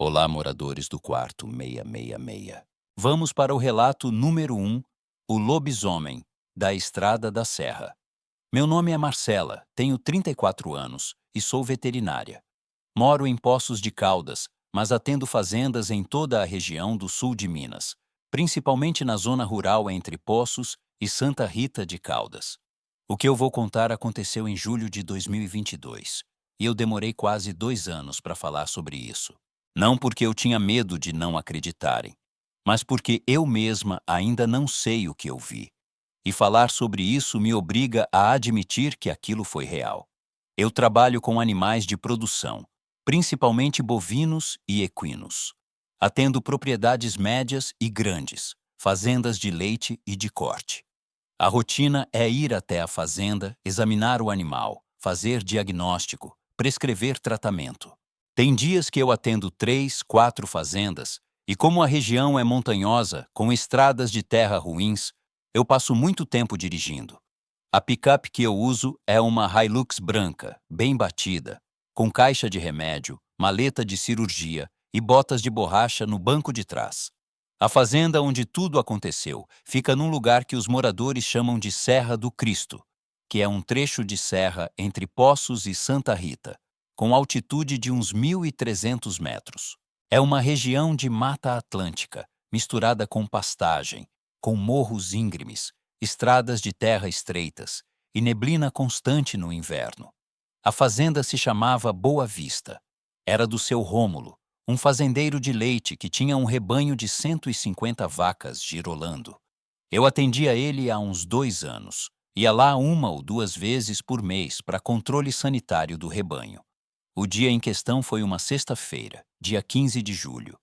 Olá, moradores do quarto 666. Vamos para o relato número 1, O Lobisomem, da Estrada da Serra. Meu nome é Marcela, tenho 34 anos e sou veterinária. Moro em Poços de Caldas, mas atendo fazendas em toda a região do sul de Minas, principalmente na zona rural entre Poços e Santa Rita de Caldas. O que eu vou contar aconteceu em julho de 2022, e eu demorei quase 2 anos para falar sobre isso. Não porque eu tinha medo de não acreditarem, mas porque eu mesma ainda não sei o que eu vi. E falar sobre isso me obriga a admitir que aquilo foi real. Eu trabalho com animais de produção, principalmente bovinos e equinos. Atendo propriedades médias e grandes, fazendas de leite e de corte. A rotina é ir até a fazenda, examinar o animal, fazer diagnóstico, prescrever tratamento. Tem dias que eu atendo 3, 4 fazendas, e como a região é montanhosa, com estradas de terra ruins, eu passo muito tempo dirigindo. A picape que eu uso é uma Hilux branca, bem batida, com caixa de remédio, maleta de cirurgia e botas de borracha no banco de trás. A fazenda onde tudo aconteceu fica num lugar que os moradores chamam de Serra do Cristo, que é um trecho de serra entre Poços e Santa Rita, com altitude de uns 1.300 metros. É uma região de mata atlântica, misturada com pastagem, com morros íngremes, estradas de terra estreitas e neblina constante no inverno. A fazenda se chamava Boa Vista. Era do seu Rômulo, um fazendeiro de leite que tinha um rebanho de 150 vacas girolando. Eu atendia ele há uns 2 anos. Ia lá 1 ou 2 vezes por mês para controle sanitário do rebanho. O dia em questão foi uma sexta-feira, dia 15 de julho.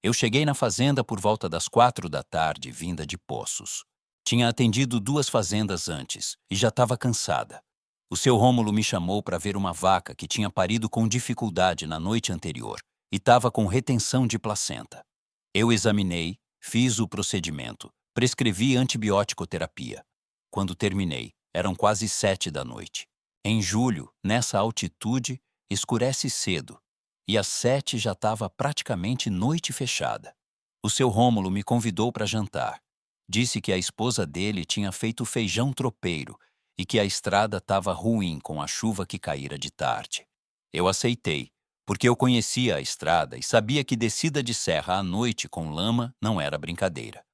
Eu cheguei na fazenda por volta das 4 da tarde, vinda de Poços. Tinha atendido 2 fazendas antes e já estava cansada. O seu Rômulo me chamou para ver uma vaca que tinha parido com dificuldade na noite anterior e estava com retenção de placenta. Eu examinei, fiz o procedimento, prescrevi antibiótico-terapia. Quando terminei, eram quase 7 da noite. Em julho, nessa altitude, escurece cedo, e às 7 já estava praticamente noite fechada. O seu Rômulo me convidou para jantar. Disse que a esposa dele tinha feito feijão tropeiro e que a estrada estava ruim com a chuva que caíra de tarde. Eu aceitei, porque eu conhecia a estrada e sabia que descida de serra à noite com lama não era brincadeira.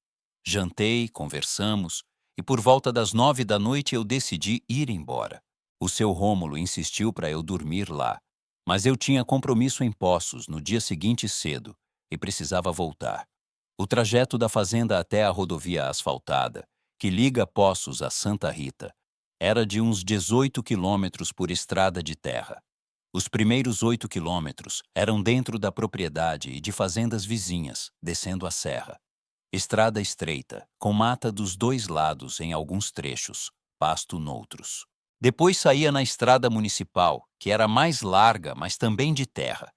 Jantei, conversamos, e por volta das 9 da noite eu decidi ir embora. O seu Rômulo insistiu para eu dormir lá, mas eu tinha compromisso em Poços no dia seguinte cedo e precisava voltar. O trajeto da fazenda até a rodovia asfaltada, que liga Poços a Santa Rita, era de uns 18 quilômetros por estrada de terra. Os primeiros 8 quilômetros eram dentro da propriedade e de fazendas vizinhas, descendo a serra. Estrada estreita, com mata dos dois lados em alguns trechos, pasto noutros. Depois saía na estrada municipal, que era mais larga, mas também de terra,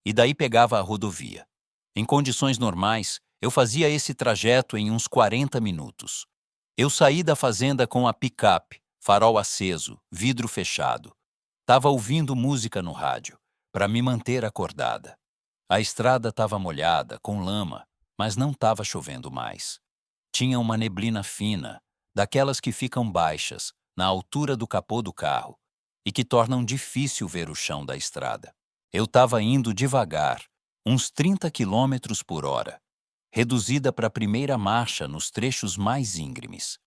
e daí pegava a rodovia. Em condições normais, eu fazia esse trajeto em uns 40 minutos. Eu saí da fazenda com a picape, farol aceso, vidro fechado. Tava ouvindo música no rádio, para me manter acordada. A estrada estava molhada, com lama, mas não estava chovendo mais. Tinha uma neblina fina, daquelas que ficam baixas, na altura do capô do carro, e que tornam difícil ver o chão da estrada. Eu estava indo devagar, uns 30 quilômetros por hora, reduzida para a primeira marcha nos trechos mais íngremes.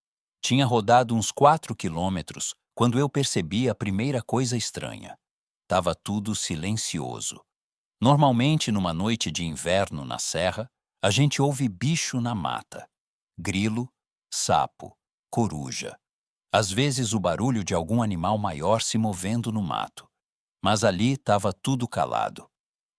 Tinha rodado uns 4 quilômetros quando eu percebi a primeira coisa estranha. Tava tudo silencioso. Normalmente, numa noite de inverno na serra, a gente ouve bicho na mata. Grilo, sapo, coruja. Às vezes o barulho de algum animal maior se movendo no mato. Mas ali estava tudo calado.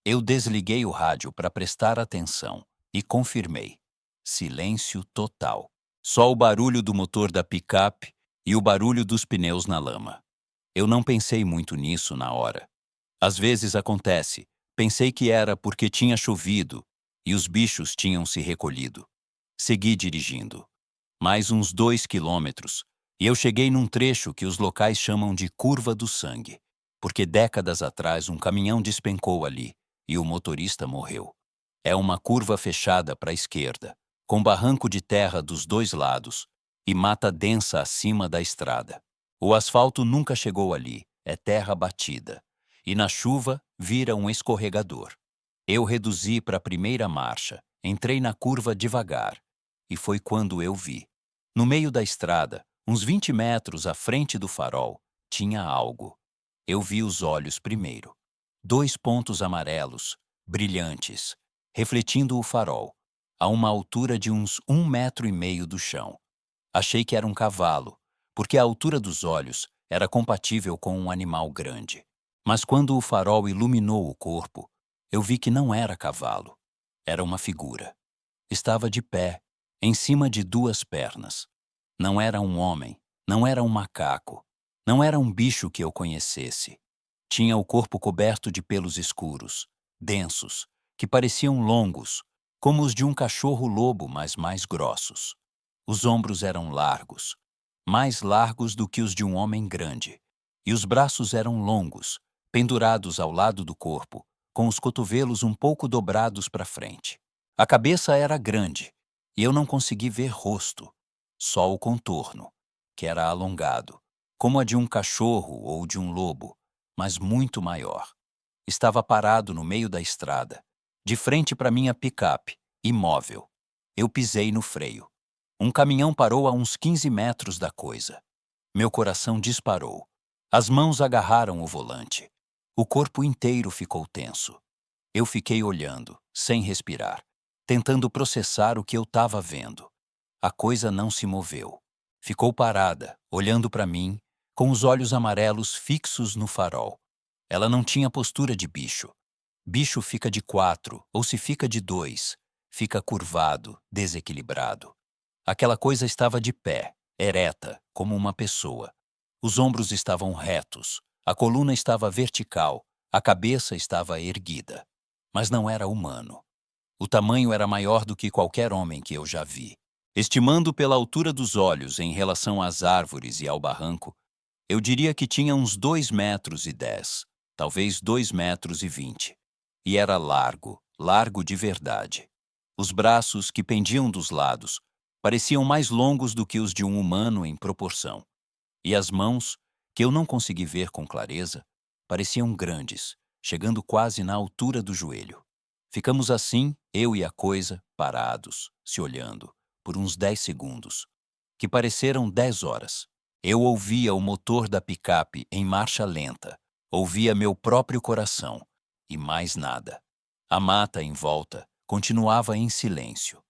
Eu desliguei o rádio para prestar atenção e confirmei. Silêncio total. Só o barulho do motor da picape e o barulho dos pneus na lama. Eu não pensei muito nisso na hora. Às vezes acontece. Pensei que era porque tinha chovido e os bichos tinham se recolhido. Segui dirigindo. Mais uns 2 quilômetros, e eu cheguei num trecho que os locais chamam de Curva do Sangue, porque décadas atrás um caminhão despencou ali e o motorista morreu. É uma curva fechada para a esquerda, com barranco de terra dos dois lados e mata densa acima da estrada. O asfalto nunca chegou ali, é terra batida, e na chuva vira um escorregador. Eu reduzi para a primeira marcha, entrei na curva devagar, e foi quando eu vi. No meio da estrada, uns 20 metros à frente do farol, tinha algo. Eu vi os olhos primeiro. 2 pontos amarelos, brilhantes, refletindo o farol, a uma altura de uns 1,5 metros do chão. Achei que era um cavalo, porque a altura dos olhos era compatível com um animal grande. Mas quando o farol iluminou o corpo, eu vi que não era cavalo. Era uma figura. Estava de pé, em cima de 2 pernas. Não era um homem, não era um macaco, não era um bicho que eu conhecesse. Tinha o corpo coberto de pelos escuros, densos, que pareciam longos, como os de um cachorro-lobo, mas mais grossos. Os ombros eram largos, mais largos do que os de um homem grande, e os braços eram longos, pendurados ao lado do corpo, com os cotovelos um pouco dobrados para frente. A cabeça era grande, e eu não consegui ver rosto, só o contorno, que era alongado, como a de um cachorro ou de um lobo, mas muito maior. Estava parado no meio da estrada, de frente para minha picape, imóvel. Eu pisei no freio. Um caminhão parou a uns 15 metros da coisa. Meu coração disparou. As mãos agarraram o volante. O corpo inteiro ficou tenso. Eu fiquei olhando, sem respirar, tentando processar o que eu estava vendo. A coisa não se moveu. Ficou parada, olhando para mim, com os olhos amarelos fixos no farol. Ela não tinha postura de bicho. Bicho fica de 4, ou se fica de 2, fica curvado, desequilibrado. Aquela coisa estava de pé, ereta, como uma pessoa. Os ombros estavam retos, a coluna estava vertical, a cabeça estava erguida. Mas não era humano. O tamanho era maior do que qualquer homem que eu já vi. Estimando pela altura dos olhos em relação às árvores e ao barranco, eu diria que tinha uns 2,10 metros, talvez 2,20 metros. E era largo, largo de verdade. Os braços, que pendiam dos lados, pareciam mais longos do que os de um humano em proporção. E as mãos, que eu não consegui ver com clareza, pareciam grandes, chegando quase na altura do joelho. Ficamos assim, eu e a coisa, parados, se olhando, por uns 10 segundos, que pareceram 10 horas. Eu ouvia o motor da picape em marcha lenta, ouvia meu próprio coração, e mais nada. A mata em volta continuava em silêncio.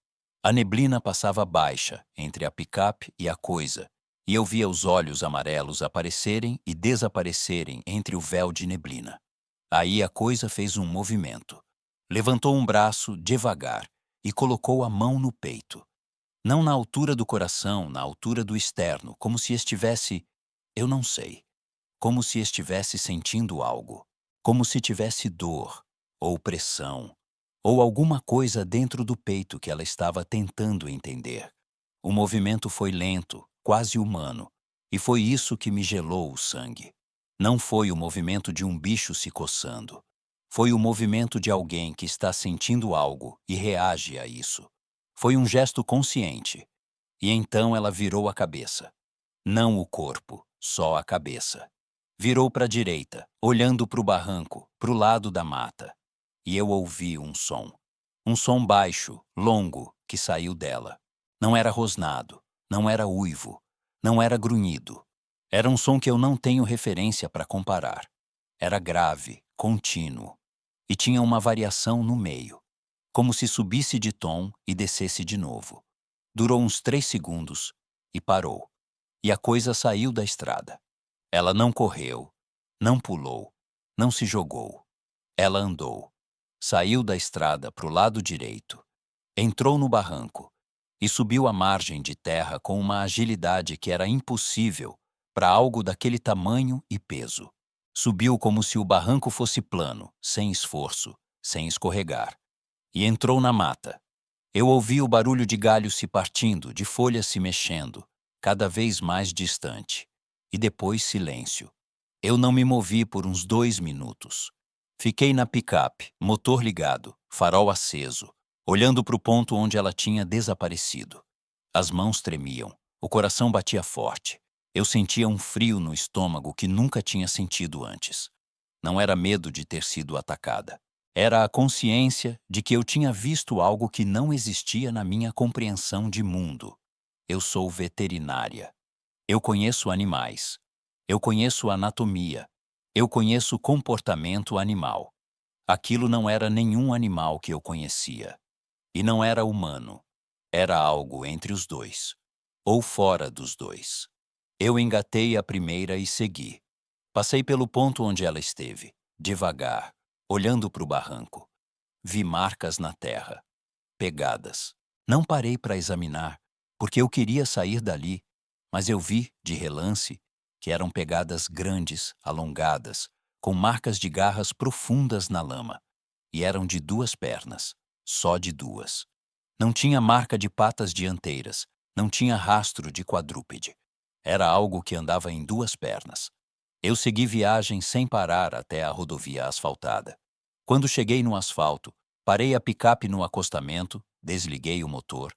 A neblina passava baixa entre a picape e a coisa, e eu via os olhos amarelos aparecerem e desaparecerem entre o véu de neblina. Aí a coisa fez um movimento. Levantou um braço devagar e colocou a mão no peito. Não na altura do coração, na altura do externo, como se estivesse, eu não sei, como se estivesse sentindo algo, como se tivesse dor, ou pressão, ou alguma coisa dentro do peito que ela estava tentando entender. O movimento foi lento, quase humano, e foi isso que me gelou o sangue. Não foi o movimento de um bicho se coçando. Foi o movimento de alguém que está sentindo algo e reage a isso. Foi um gesto consciente. E então ela virou a cabeça. Não o corpo, só a cabeça. Virou para a direita, olhando para o barranco, para o lado da mata. E eu ouvi um som. Um som baixo, longo, que saiu dela. Não era rosnado, não era uivo, não era grunhido. Era um som que eu não tenho referência para comparar. Era grave, contínuo. E tinha uma variação no meio, como se subisse de tom e descesse de novo. Durou uns 3 segundos e parou. E a coisa saiu da estrada. Ela não correu, não pulou, não se jogou. Ela andou. Saiu da estrada para o lado direito. Entrou no barranco e subiu a margem de terra com uma agilidade que era impossível para algo daquele tamanho e peso. Subiu como se o barranco fosse plano, sem esforço, sem escorregar. E entrou na mata. Eu ouvi o barulho de galhos se partindo, de folhas se mexendo, cada vez mais distante. E depois silêncio. Eu não me movi por uns 2 minutos. Fiquei na picape, motor ligado, farol aceso, olhando para o ponto onde ela tinha desaparecido. As mãos tremiam, o coração batia forte. Eu sentia um frio no estômago que nunca tinha sentido antes. Não era medo de ter sido atacada. Era a consciência de que eu tinha visto algo que não existia na minha compreensão de mundo. Eu sou veterinária. Eu conheço animais. Eu conheço anatomia. Eu conheço comportamento animal. Aquilo não era nenhum animal que eu conhecia. E não era humano. Era algo entre os dois. Ou fora dos dois. Eu engatei a primeira e segui. Passei pelo ponto onde ela esteve, devagar, olhando para o barranco. Vi marcas na terra, pegadas. Não parei para examinar, porque eu queria sair dali, mas eu vi, de relance, que eram pegadas grandes, alongadas, com marcas de garras profundas na lama, e eram de 2 pernas, só de 2. Não tinha marca de patas dianteiras, não tinha rastro de quadrúpede. Era algo que andava em 2 pernas. Eu segui viagem sem parar até a rodovia asfaltada. Quando cheguei no asfalto, parei a picape no acostamento, desliguei o motor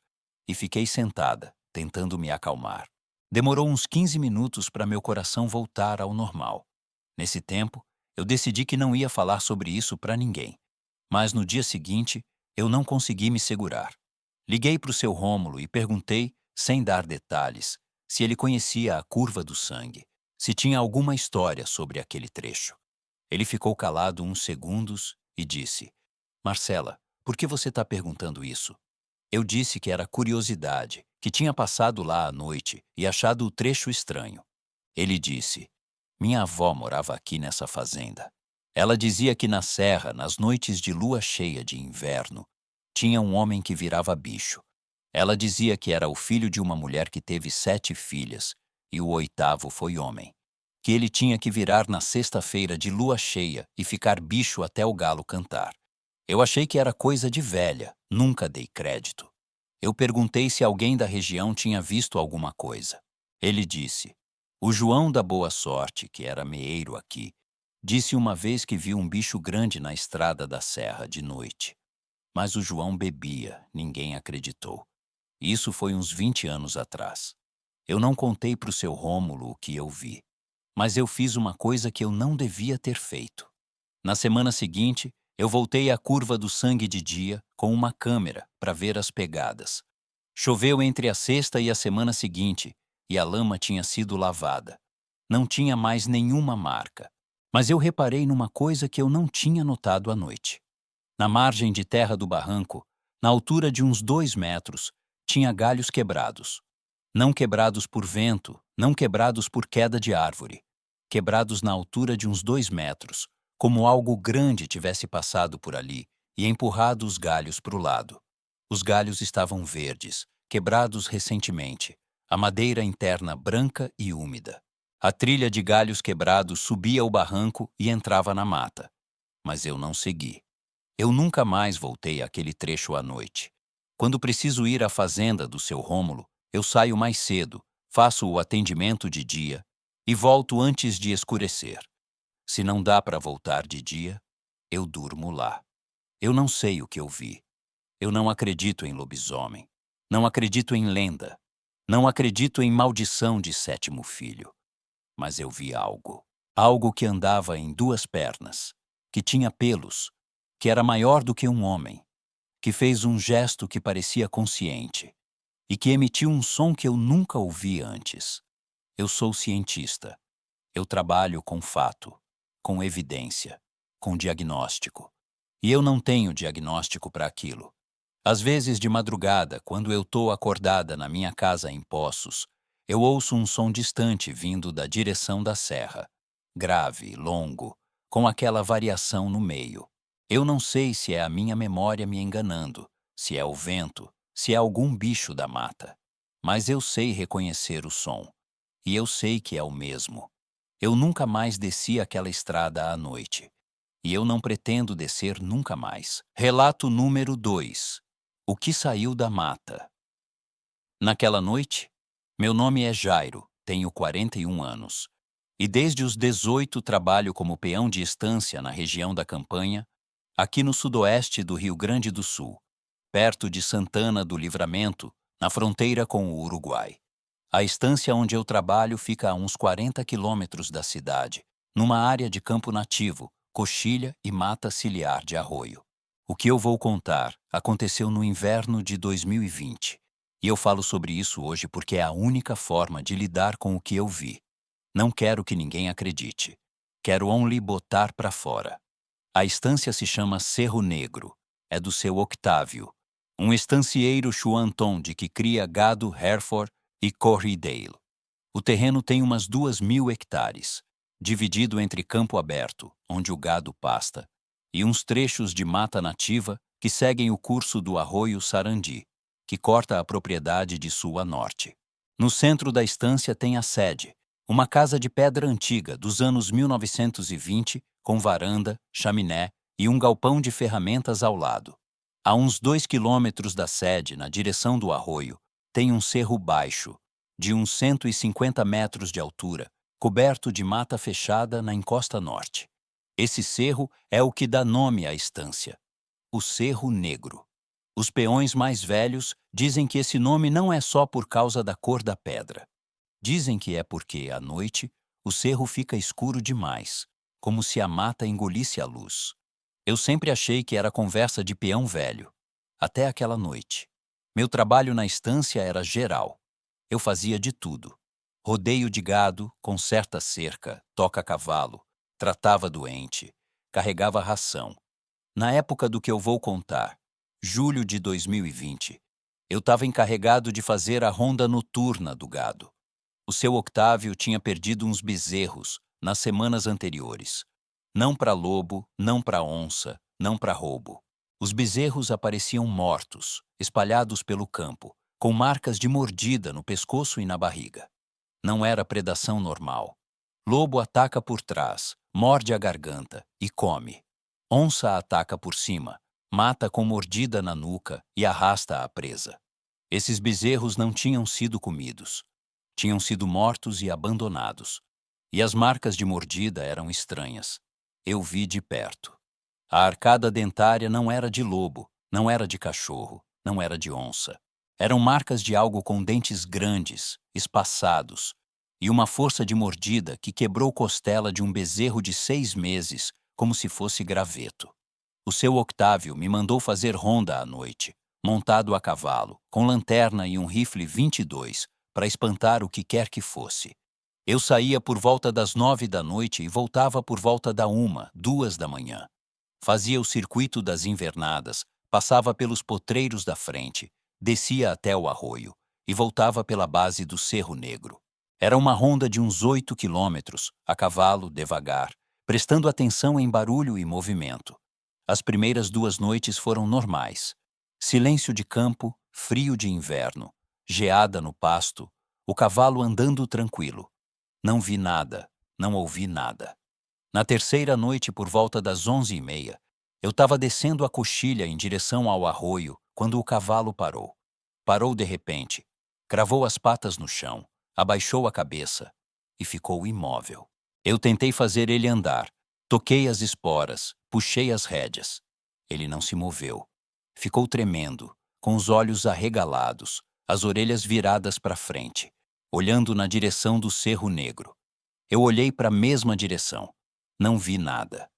e fiquei sentada, tentando me acalmar. Demorou uns 15 minutos para meu coração voltar ao normal. Nesse tempo, eu decidi que não ia falar sobre isso para ninguém. Mas no dia seguinte, eu não consegui me segurar. Liguei para o seu Rômulo e perguntei, sem dar detalhes, se ele conhecia a curva do sangue, se tinha alguma história sobre aquele trecho. Ele ficou calado uns segundos e disse: Marcela, por que você está perguntando isso? Eu disse que era curiosidade, que tinha passado lá à noite e achado o trecho estranho. Ele disse: Minha avó morava aqui nessa fazenda. Ela dizia que na serra, nas noites de lua cheia de inverno, tinha um homem que virava bicho. Ela dizia que era o filho de uma mulher que teve 7 filhas, e o 8º foi homem. Que ele tinha que virar na sexta-feira de lua cheia e ficar bicho até o galo cantar. Eu achei que era coisa de velha, nunca dei crédito. Eu perguntei se alguém da região tinha visto alguma coisa. Ele disse: O João da Boa Sorte, que era meeiro aqui, disse uma vez que viu um bicho grande na estrada da serra de noite. Mas o João bebia, ninguém acreditou. Isso foi uns 20 anos atrás. Eu não contei para o seu Rômulo o que eu vi. Mas eu fiz uma coisa que eu não devia ter feito. Na semana seguinte, eu voltei à curva do sangue de dia com uma câmera para ver as pegadas. Choveu entre a sexta e a semana seguinte e a lama tinha sido lavada. Não tinha mais nenhuma marca. Mas eu reparei numa coisa que eu não tinha notado à noite. Na margem de terra do barranco, na altura de uns 2 metros, tinha galhos quebrados. Não quebrados por vento, não quebrados por queda de árvore. Quebrados na altura de uns 2 metros, como algo grande tivesse passado por ali e empurrado os galhos para o lado. Os galhos estavam verdes, quebrados recentemente, a madeira interna branca e úmida. A trilha de galhos quebrados subia o barranco e entrava na mata. Mas eu não segui. Eu nunca mais voltei àquele trecho à noite. Quando preciso ir à fazenda do seu Rômulo, eu saio mais cedo, faço o atendimento de dia e volto antes de escurecer. Se não dá para voltar de dia, eu durmo lá. Eu não sei o que eu vi. Eu não acredito em lobisomem. Não acredito em lenda. Não acredito em maldição de 7º filho. Mas eu vi algo. Algo que andava em 2 pernas, que tinha pelos, que era maior do que um homem, que fez um gesto que parecia consciente e que emitiu um som que eu nunca ouvi antes. Eu sou cientista. Eu trabalho com fato, com evidência, com diagnóstico. E eu não tenho diagnóstico para aquilo. Às vezes, de madrugada, quando eu estou acordada na minha casa em Poços, eu ouço um som distante vindo da direção da serra. Grave, longo, com aquela variação no meio. Eu não sei se é a minha memória me enganando, se é o vento, se é algum bicho da mata. Mas eu sei reconhecer o som. E eu sei que é o mesmo. Eu nunca mais desci aquela estrada à noite. E eu não pretendo descer nunca mais. Relato número 2. O que saiu da mata. Naquela noite, meu nome é Jairo, tenho 41 anos. e desde os 18 trabalho como peão de estância na região da Campanha, aqui no sudoeste do Rio Grande do Sul, perto de Santana do Livramento, na fronteira com o Uruguai. A estância onde eu trabalho fica a uns 40 quilômetros da cidade, numa área de campo nativo, coxilha e mata ciliar de arroio. O que eu vou contar aconteceu no inverno de 2020, e eu falo sobre isso hoje porque é a única forma de lidar com o que eu vi. Não quero que ninguém acredite. Quero only botar para fora. A estância se chama Cerro Negro. É do seu Octávio, um estancieiro Chuanton de que cria gado Hereford e Corriedale. O terreno tem umas 2.000 hectares, dividido entre campo aberto, onde o gado pasta, e uns trechos de mata nativa que seguem o curso do arroio Sarandi, que corta a propriedade de sul a norte. No centro da estância tem a sede, uma casa de pedra antiga dos anos 1920, com varanda, chaminé e um galpão de ferramentas ao lado. A uns 2 quilômetros da sede, na direção do arroio, tem um cerro baixo, de uns 150 metros de altura, coberto de mata fechada na encosta norte. Esse cerro é o que dá nome à estância, o Cerro Negro. Os peões mais velhos dizem que esse nome não é só por causa da cor da pedra. Dizem que é porque, à noite, o cerro fica escuro demais, como se a mata engolisse a luz. Eu sempre achei que era conversa de peão velho, até aquela noite. Meu trabalho na estância era geral. Eu fazia de tudo. Rodeio de gado, conserta cerca, toca cavalo, tratava doente, carregava ração. Na época do que eu vou contar, julho de 2020, eu estava encarregado de fazer a ronda noturna do gado. O seu Octávio tinha perdido uns bezerros nas semanas anteriores. Não para lobo, não para onça, não para roubo. Os bezerros apareciam mortos, espalhados pelo campo, com marcas de mordida no pescoço e na barriga. Não era predação normal. Lobo ataca por trás, morde a garganta e come. Onça ataca por cima, mata com mordida na nuca e arrasta a presa. Esses bezerros não tinham sido comidos. Tinham sido mortos e abandonados. E as marcas de mordida eram estranhas. Eu vi de perto. A arcada dentária não era de lobo, não era de cachorro, não era de onça. Eram marcas de algo com dentes grandes, espaçados, e uma força de mordida que quebrou costela de um bezerro de 6 meses, como se fosse graveto. O seu Octávio me mandou fazer ronda à noite, montado a cavalo, com lanterna e um rifle 22, para espantar o que quer que fosse. Eu saía por volta das 9 da noite e voltava por volta da 1, 2 da manhã. Fazia o circuito das invernadas, passava pelos potreiros da frente, descia até o arroio e voltava pela base do Cerro Negro. Era uma ronda de uns 8 quilômetros, a cavalo, devagar, prestando atenção em barulho e movimento. As primeiras 2 noites foram normais. Silêncio de campo, frio de inverno, geada no pasto, o cavalo andando tranquilo. Não vi nada, não ouvi nada. Na terceira noite, por volta das 11h30, eu estava descendo a coxilha em direção ao arroio quando o cavalo parou. Parou de repente, cravou as patas no chão, abaixou a cabeça e ficou imóvel. Eu tentei fazer ele andar, toquei as esporas, puxei as rédeas. Ele não se moveu. Ficou tremendo, com os olhos arregalados, as orelhas viradas para frente, olhando na direção do Cerro Negro. Eu olhei para a mesma direção. Não vi nada.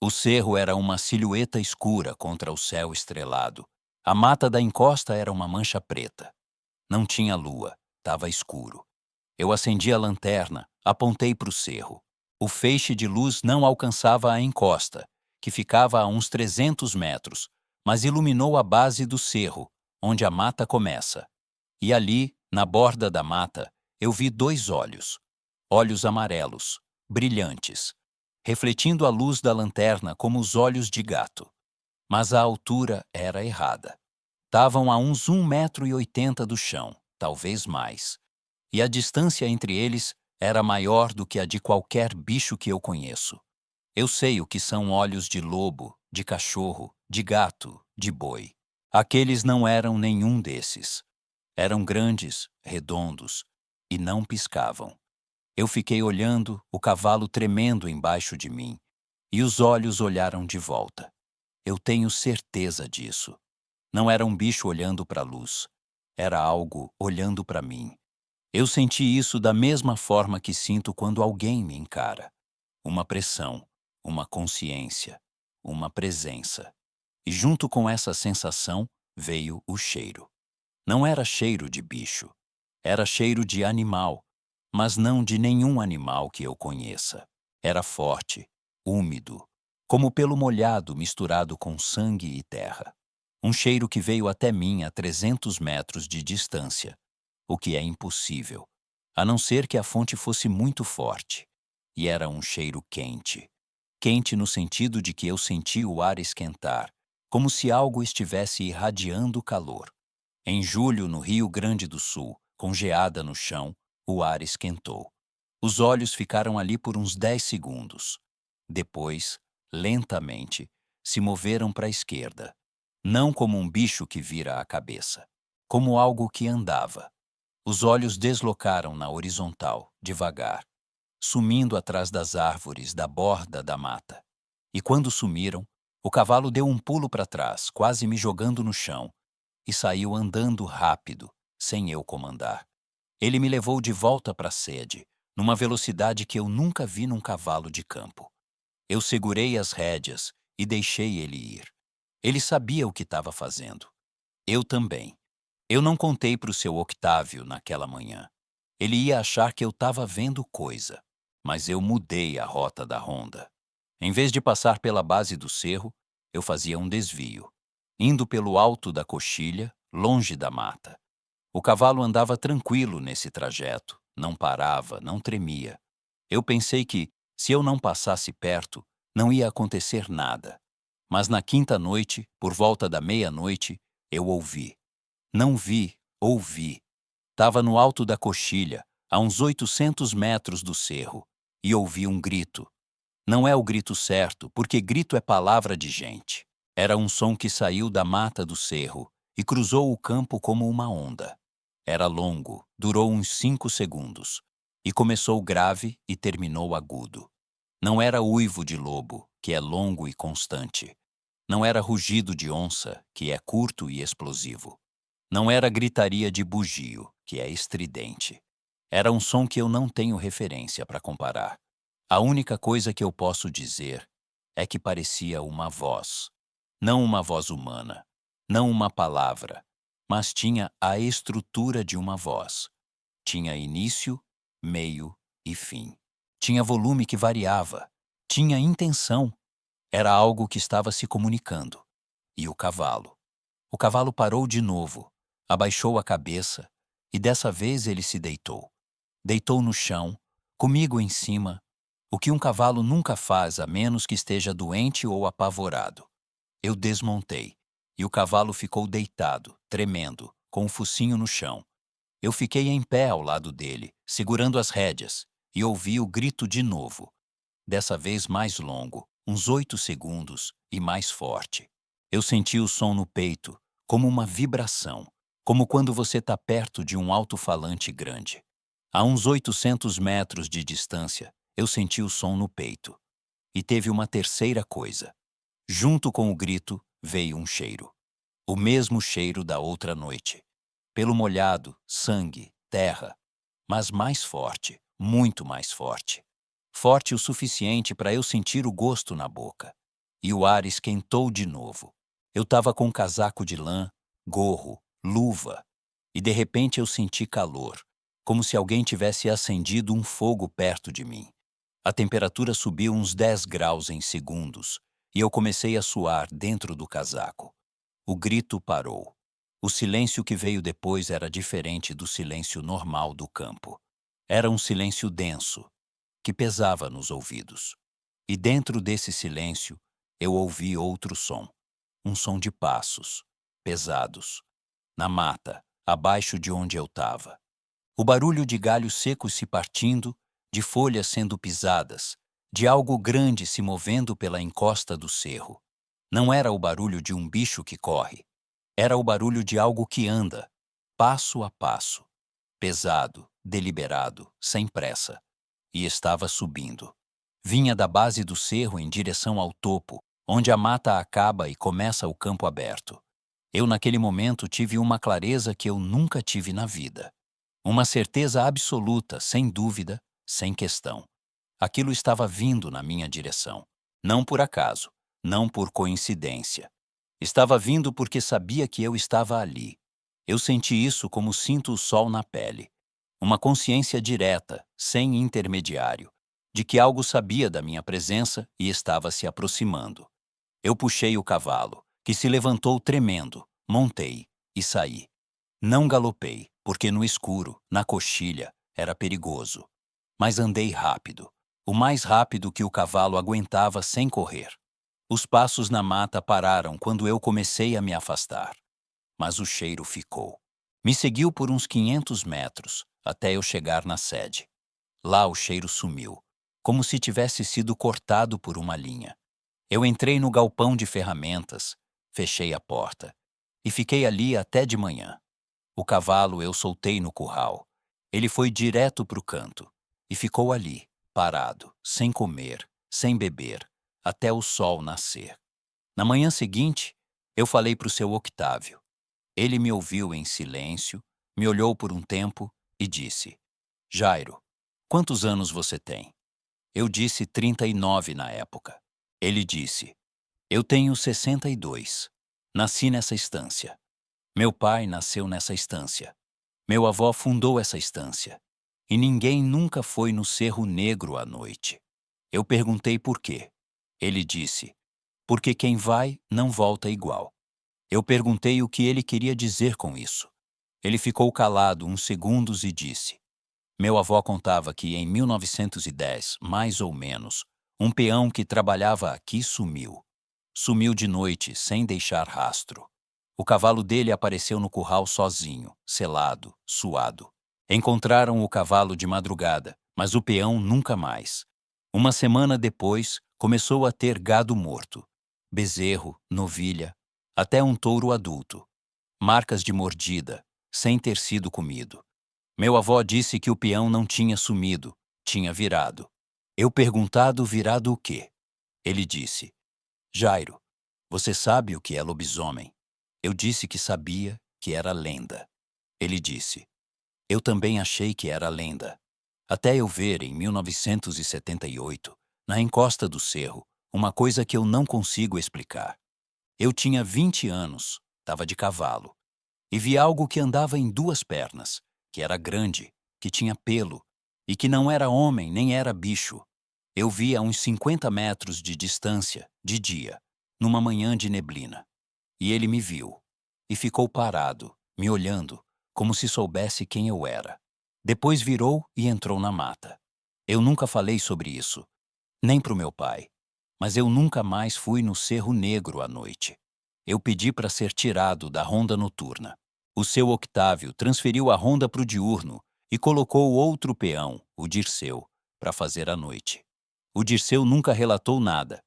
O cerro era uma silhueta escura contra o céu estrelado. A mata da encosta era uma mancha preta. Não tinha lua, estava escuro. Eu acendi a lanterna, apontei para o cerro. O feixe de luz não alcançava a encosta, que ficava a uns 300 metros, mas iluminou a base do cerro, onde a mata começa. E ali, na borda da mata, eu vi 2 olhos. Olhos amarelos, brilhantes, refletindo a luz da lanterna como os olhos de gato. Mas a altura era errada. Estavam a uns 1,80 m do chão, talvez mais. E a distância entre eles era maior do que a de qualquer bicho que eu conheço. Eu sei o que são olhos de lobo, de cachorro, de gato, de boi. Aqueles não eram nenhum desses. Eram grandes, redondos, e não piscavam. Eu fiquei olhando, o cavalo tremendo embaixo de mim, e os olhos olharam de volta. Eu tenho certeza disso. Não era um bicho olhando para a luz. Era algo olhando para mim. Eu senti isso da mesma forma que sinto quando alguém me encara. Uma pressão, uma consciência, uma presença. E junto com essa sensação veio o cheiro. Não era cheiro de bicho. Era cheiro de animal, mas não de nenhum animal que eu conheça. Era forte, úmido, como pelo molhado misturado com sangue e terra. Um cheiro que veio até mim a 300 metros de distância, o que é impossível, a não ser que a fonte fosse muito forte. E era um cheiro quente. Quente no sentido de que eu senti o ar esquentar, como se algo estivesse irradiando calor. Em julho, no Rio Grande do Sul, com geada no chão, o ar esquentou. Os olhos ficaram ali por uns 10 segundos. Depois, lentamente, se moveram para a esquerda. Não como um bicho que vira a cabeça, como algo que andava. Os olhos deslocaram na horizontal, devagar, sumindo atrás das árvores da borda da mata. E quando sumiram, o cavalo deu um pulo para trás, quase me jogando no chão, e saiu andando rápido, sem eu comandar. Ele me levou de volta para a sede, numa velocidade que eu nunca vi num cavalo de campo. Eu segurei as rédeas e deixei ele ir. Ele sabia o que estava fazendo. Eu também. Eu não contei para o seu Octávio naquela manhã. Ele ia achar que eu estava vendo coisa. Mas eu mudei a rota da ronda. Em vez de passar pela base do cerro, eu fazia um desvio, indo pelo alto da coxilha, longe da mata. O cavalo andava tranquilo nesse trajeto, não parava, não tremia. Eu pensei que, se eu não passasse perto, não ia acontecer nada. Mas na quinta noite, por volta da meia-noite, eu ouvi. Não vi, ouvi. Estava no alto da coxilha, a uns 800 metros do cerro, e ouvi um grito. Não é o grito certo, porque grito é palavra de gente. Era um som que saiu da mata do cerro e cruzou o campo como uma onda. Era longo, durou uns 5 segundos, e começou grave e terminou agudo. Não era uivo de lobo, que é longo e constante. Não era rugido de onça, que é curto e explosivo. Não era gritaria de bugio, que é estridente. Era um som que eu não tenho referência para comparar. A única coisa que eu posso dizer é que parecia uma voz. Não uma voz humana, não uma palavra, mas tinha a estrutura de uma voz. Tinha início, meio e fim. Tinha volume que variava. Tinha intenção. Era algo que estava se comunicando. E o cavalo? O cavalo parou de novo, abaixou a cabeça e dessa vez ele se deitou. Deitou no chão, comigo em cima, o que um cavalo nunca faz a menos que esteja doente ou apavorado. Eu desmontei e o cavalo ficou deitado, tremendo, com o focinho no chão. Eu fiquei em pé ao lado dele, segurando as rédeas, e ouvi o grito de novo. Dessa vez mais longo, uns 8 segundos, e mais forte. Eu senti o som no peito, como uma vibração, como quando você está perto de um alto-falante grande. A uns 800 metros de distância, eu senti o som no peito. E teve uma terceira coisa. Junto com o grito, veio um cheiro. O mesmo cheiro da outra noite. Pelo molhado, sangue, terra. Mas mais forte, muito mais forte. Forte o suficiente para eu sentir o gosto na boca. E o ar esquentou de novo. Eu estava com casaco de lã, gorro, luva. E de repente eu senti calor, como se alguém tivesse acendido um fogo perto de mim. A temperatura subiu uns 10 graus em segundos, e eu comecei a suar dentro do casaco. O grito parou. O silêncio que veio depois era diferente do silêncio normal do campo. Era um silêncio denso, que pesava nos ouvidos. E dentro desse silêncio, eu ouvi outro som. Um som de passos, pesados. Na mata, abaixo de onde eu estava. O barulho de galhos secos se partindo, de folhas sendo pisadas, de algo grande se movendo pela encosta do cerro. Não era o barulho de um bicho que corre. Era o barulho de algo que anda, passo a passo. Pesado, deliberado, sem pressa. e estava subindo. Vinha da base do cerro em direção ao topo, onde a mata acaba e começa o campo aberto. Eu, naquele momento, tive uma clareza que eu nunca tive na vida. Uma certeza absoluta, sem dúvida, sem questão. Aquilo estava vindo na minha direção. Não por acaso, não por coincidência. Estava vindo porque sabia que eu estava ali. Eu senti isso como sinto o sol na pele. Uma consciência direta, sem intermediário, de que algo sabia da minha presença e estava se aproximando. Eu puxei o cavalo, que se levantou tremendo, montei e saí. Não galopei, porque no escuro, na coxilha, era perigoso. Mas andei rápido, o mais rápido que o cavalo aguentava sem correr. Os passos na mata pararam quando eu comecei a me afastar. Mas o cheiro ficou. Me seguiu por uns 500 metros, até eu chegar na sede. Lá o cheiro sumiu, como se tivesse sido cortado por uma linha. Eu entrei no galpão de ferramentas, fechei a porta e fiquei ali até de manhã. O cavalo eu soltei no curral. Ele foi direto para o canto e ficou ali, parado, sem comer, sem beber, até o sol nascer. Na manhã seguinte, eu falei para o seu Octávio. Ele me ouviu em silêncio, me olhou por um tempo e disse: Jairo, quantos anos você tem? Eu disse 39 na época. Ele disse: Eu tenho 62. Nasci nessa estância. Meu pai nasceu nessa estância. Meu avô fundou essa estância. E ninguém nunca foi no Cerro Negro à noite. Eu perguntei por quê. Ele disse: Porque quem vai não volta igual. Eu perguntei o que ele queria dizer com isso. Ele ficou calado uns segundos e disse: Meu avô contava que em 1910, mais ou menos, um peão que trabalhava aqui sumiu. Sumiu de noite, sem deixar rastro. O cavalo dele apareceu no curral sozinho, selado, suado. Encontraram o cavalo de madrugada, mas o peão nunca mais. Uma semana depois, começou a ter gado morto. Bezerro, novilha, até um touro adulto. Marcas de mordida, sem ter sido comido. Meu avô disse que o peão não tinha sumido, tinha virado. Eu perguntado virado o quê? Ele disse: Jairo, você sabe o que é lobisomem? Eu disse que sabia, que era lenda. Ele disse: Eu também achei que era lenda. Até eu ver, em 1978, na encosta do cerro, uma coisa que eu não consigo explicar. Eu tinha 20 anos, estava de cavalo, e vi algo que andava em duas pernas, que era grande, que tinha pelo, e que não era homem nem era bicho. Eu vi a uns 50 metros de distância, de dia, numa manhã de neblina. E ele me viu, e ficou parado, me olhando, como se soubesse quem eu era. Depois virou e entrou na mata. Eu nunca falei sobre isso, nem para o meu pai, mas eu nunca mais fui no Cerro Negro à noite. Eu pedi para ser tirado da ronda noturna. O seu Octávio transferiu a ronda para o diurno e colocou outro peão, o Dirceu, para fazer a noite. O Dirceu nunca relatou nada.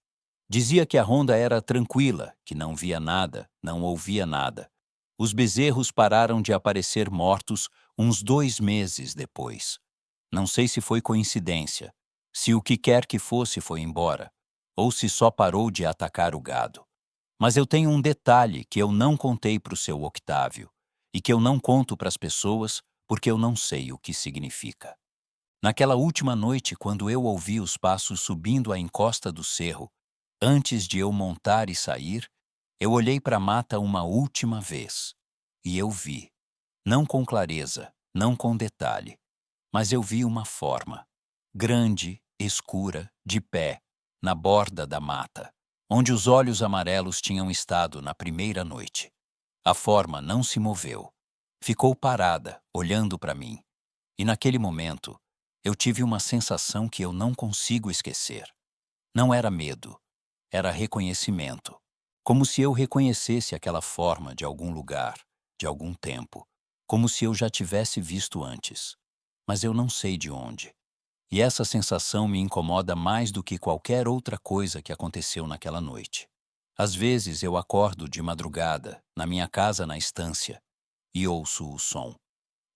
Dizia que a ronda era tranquila, que não via nada, não ouvia nada. Os bezerros pararam de aparecer mortos uns 2 meses depois. Não sei se foi coincidência, se o que quer que fosse foi embora, ou se só parou de atacar o gado. Mas eu tenho um detalhe que eu não contei para o seu Octávio, e que eu não conto para as pessoas porque eu não sei o que significa. Naquela última noite, quando eu ouvi os passos subindo a encosta do cerro, antes de eu montar e sair, eu olhei para a mata uma última vez. E eu vi, não com clareza, não com detalhe, mas eu vi uma forma, grande, escura, de pé, na borda da mata, onde os olhos amarelos tinham estado na primeira noite. A forma não se moveu. Ficou parada, olhando para mim. E naquele momento, eu tive uma sensação que eu não consigo esquecer. Não era medo, era reconhecimento. Como se eu reconhecesse aquela forma de algum lugar, de algum tempo. Como se eu já tivesse visto antes. Mas eu não sei de onde. E essa sensação me incomoda mais do que qualquer outra coisa que aconteceu naquela noite. Às vezes eu acordo de madrugada, na minha casa na estância, e ouço o som.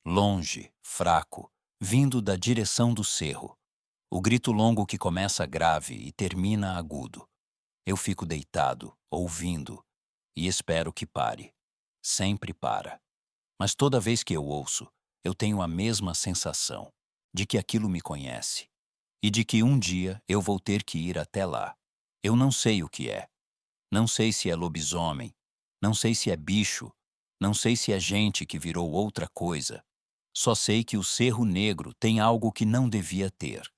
Longe, fraco, vindo da direção do cerro. O grito longo que começa grave e termina agudo. Eu fico deitado, ouvindo, e espero que pare. Sempre para. Mas toda vez que eu ouço, eu tenho a mesma sensação de que aquilo me conhece e de que um dia eu vou ter que ir até lá. Eu não sei o que é. Não sei se é lobisomem, não sei se é bicho, não sei se é gente que virou outra coisa. Só sei que o Cerro Negro tem algo que não devia ter.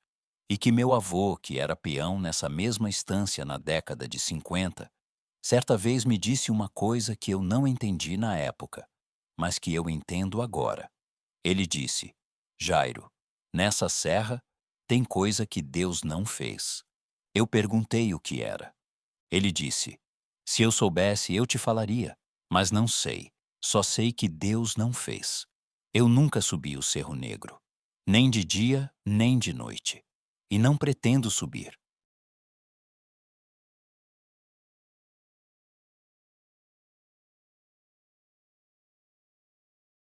E que meu avô, que era peão nessa mesma estância na década de 50, certa vez me disse uma coisa que eu não entendi na época, mas que eu entendo agora. Ele disse: Jairo, nessa serra tem coisa que Deus não fez. Eu perguntei o que era. Ele disse: Se eu soubesse, eu te falaria, mas não sei. Só sei que Deus não fez. Eu nunca subi o Cerro Negro, nem de dia, nem de noite. E não pretendo subir.